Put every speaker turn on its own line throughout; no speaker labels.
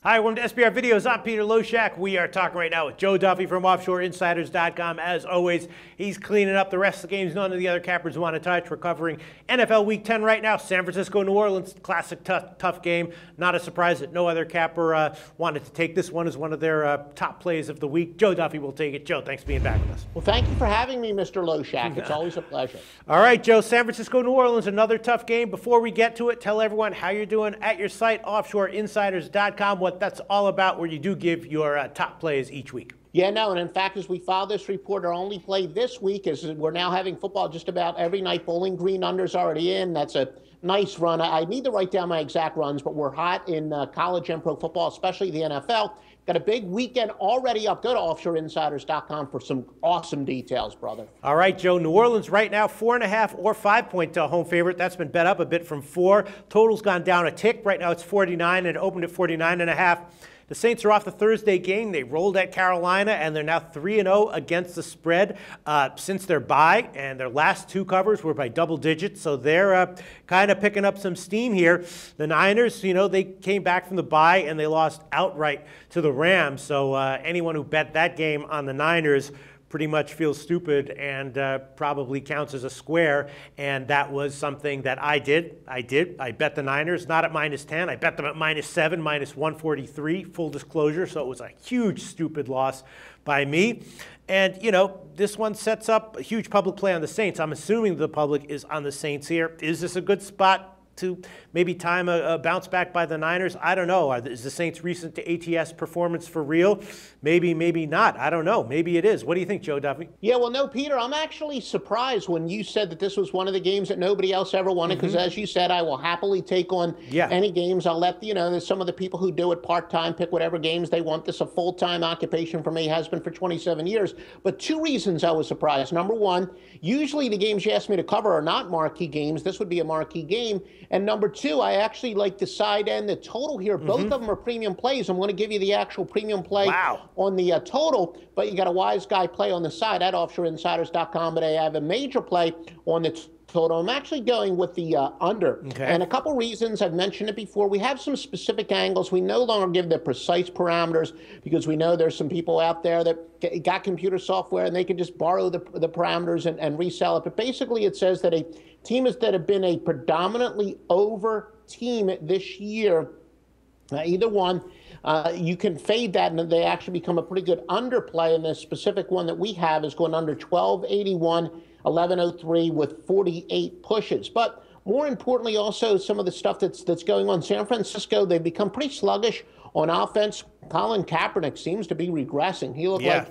Hi, welcome to SBR Videos. I'm Peter Loshak. We are talking right now with Joe Duffy from OffshoreInsiders.com. As always, he's cleaning up the rest of the games none of the other cappers want to touch. We're covering NFL Week 10 right now. San Francisco, New Orleans, classic tough game. Not a surprise that no other capper wanted to take this one as one of their top plays of the week. Joe Duffy will take it. Joe, thanks for being back with us.
Well, thank you for having me, Mr. Loshak. It's always a pleasure.
All right, Joe, San Francisco, New Orleans, another tough game. Before we get to it, tell everyone how you're doing at your site, OffshoreInsiders.com, what that's all about, where you do give your top plays each week.
Yeah, no, and in fact, as we file this report, our only play this week is we're now having football just about every night. Bowling Green under's already in. That's a nice run. I need to write down my exact runs, but we're hot in college and pro football, especially the NFL. Got a big weekend already up. Go to OffshoreInsiders.com for some awesome details, brother.
All right, Joe. New Orleans right now, 4.5 or 5-point home favorite. That's been bet up a bit from 4. Total's gone down a tick. Right now it's 49 and it opened at 49.5. The Saints are off the Thursday game. They rolled at Carolina, and they're now 3-0 against the spread since their bye, and their last 2 covers were by double digits, so they're kind of picking up some steam here. The Niners, you know, they came back from the bye, and they lost outright to the Rams, so anyone who bet that game on the Niners pretty much feels stupid and probably counts as a square, and that was something that I did. I bet the Niners, not at -10. I bet them at -7, -143, full disclosure, so it was a huge stupid loss by me. And, you know, this one sets up a huge public play on the Saints. I'm assuming the public is on the Saints here. Is this a good spot to maybe time a bounce back by the Niners? I don't know. Is the Saints' recent ATS performance for real? Maybe, maybe not. I don't know. Maybe it is. What do you think, Joe Duffy?
Yeah, well, no, Peter, I'm actually surprised when you said that this was one of the games that nobody else ever wanted, because as you said, I will happily take on any games. I'll let, you know, there's some of the people who do it part-time, pick whatever games they want. This is a full-time occupation for me, has been for 27 years. But 2 reasons I was surprised. Number one, usually the games you ask me to cover are not marquee games. This would be a marquee game. And number 2, I actually like the side and the total here. Both of them are premium plays. I'm going to give you the actual premium play on the total, but you got a wise guy play on the side at OffshoreInsiders.com. But I have a major play on the total. I'm actually going with the under. And a couple reasons. I've mentioned it before. We have some specific angles. We no longer give the precise parameters because we know there's some people out there that got computer software and they can just borrow the parameters and resell it. But basically it says that a team that have been a predominantly over team this year, either one, you can fade that and they actually become a pretty good underplay. And the specific one that we have is going under 1281, 1103 with 48 pushes. But more importantly, also some of the stuff that's going on. San Francisco, they've become pretty sluggish on offense. Colin Kaepernick seems to be regressing. He looked like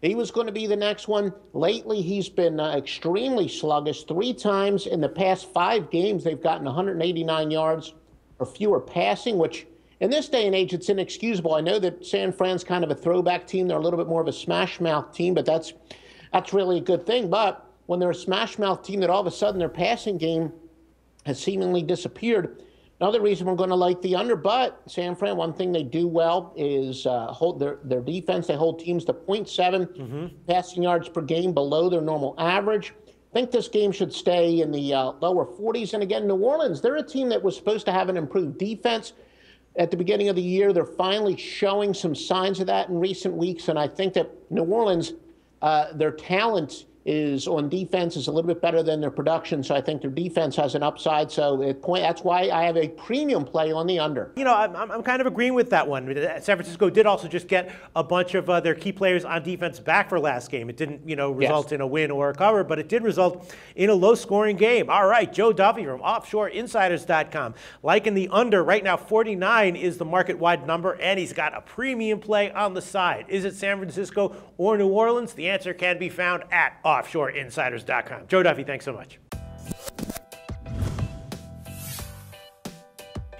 he was going to be the next one. Lately, he's been extremely sluggish. 3 times in the past 5 games, they've gotten 189 yards or fewer passing, which in this day and age, it's inexcusable. I know that San Fran's kind of a throwback team. They're a little bit more of a smash-mouth team, but that's really a good thing. But when they're a smash-mouth team that all of a sudden their passing game has seemingly disappeared, another reason we're going to like the under. But San Fran, one thing they do well is hold their defense. They hold teams to 0.7 passing yards per game below their normal average. I think this game should stay in the lower 40s. And again, New Orleans, they're a team that was supposed to have an improved defense at the beginning of the year. They're finally showing some signs of that in recent weeks. And I think that New Orleans, their talent is on defense is a little bit better than their production, so I think their defense has an upside. So that's why I have a premium play on the under.
You know, I'm kind of agreeing with that one. San Francisco did also just get a bunch of their key players on defense back for last game. It didn't, you know, result in a win or a cover, but it did result in a low-scoring game. All right, Joe Duffy from OffshoreInsiders.com. Liking the under right now, 49 is the market-wide number, and he's got a premium play on the side. Is it San Francisco or New Orleans? The answer can be found at OffshoreInsiders.com. Joe Duffy, thanks so much.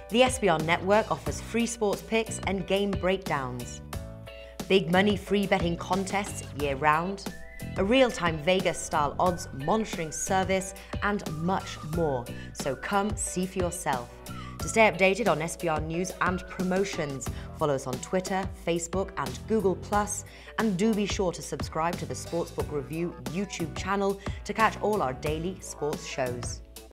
The SBR Network offers free sports picks and game breakdowns, big money free betting contests year-round, a real-time Vegas-style odds monitoring service, and much more. So come see for yourself. To stay updated on SBR news and promotions, follow us on Twitter, Facebook, and Google+, and do be sure to subscribe to the Sportsbook Review YouTube channel to catch all our daily sports shows.